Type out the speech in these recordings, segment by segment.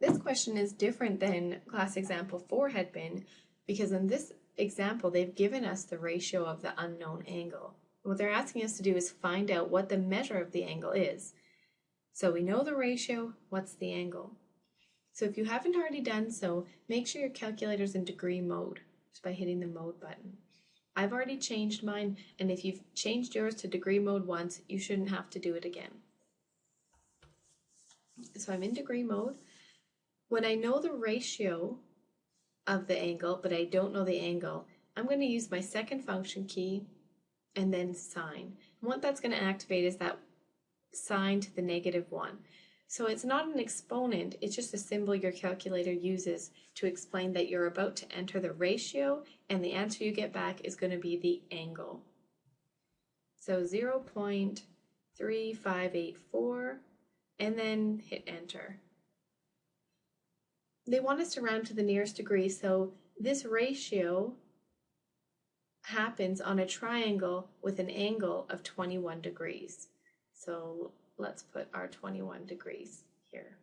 This question is different than class example 4 had been because in this example they've given us the ratio of the unknown angle. What they're asking us to do is find out what the measure of the angle is. So we know the ratio, what's the angle? So if you haven't already done so, make sure your calculator's in degree mode just by hitting the mode button. I've already changed mine, and if you've changed yours to degree mode once, you shouldn't have to do it again. So I'm in degree mode. When I know the ratio of the angle, but I don't know the angle, I'm going to use my second function key and then sine. And what that's going to activate is that sine to the -1. So it's not an exponent, it's just a symbol your calculator uses to explain that you're about to enter the ratio, and the answer you get back is going to be the angle. So 0.3584, and then hit enter. They want us to round to the nearest degree, so this ratio happens on a triangle with an angle of 21 degrees. So let's put our 21 degrees here.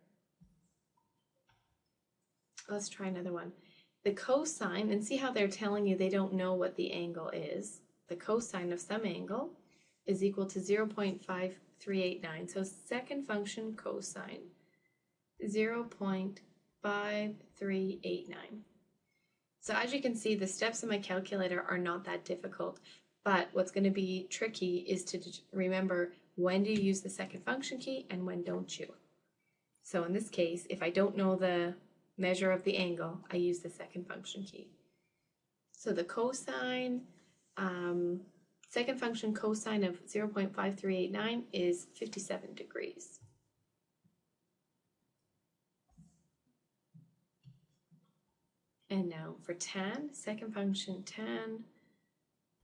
Let's try another one. The cosine, and see how they're telling you they don't know what the angle is. The cosine of some angle is equal to 0.5389. So second function cosine, 0.5389. So as you can see, the steps in my calculator are not that difficult, but what's going to be tricky is to remember when do you use the second function key and when don't you. So in this case, if I don't know the measure of the angle, I use the second function key. So the cosine, second function cosine of 0.5389 is 57 degrees. And now for tan, second function tan,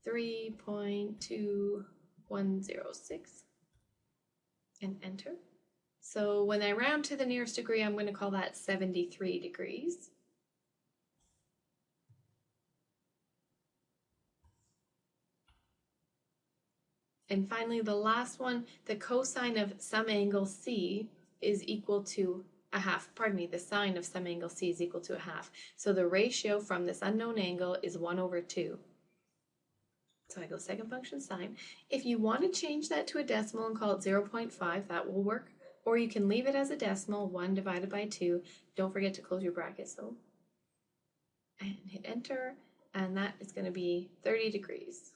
3.2106, and enter. So when I round to the nearest degree, I'm going to call that 73 degrees. And finally, the last one, the cosine of some angle C is equal to a half. Pardon me, the sine of some angle C is equal to a half. So the ratio from this unknown angle is 1/2. So I go second function sine. If you want to change that to a decimal and call it 0.5, that will work. Or you can leave it as a decimal, 1 divided by 2. Don't forget to close your brackets though. And hit enter, and that is going to be 30 degrees.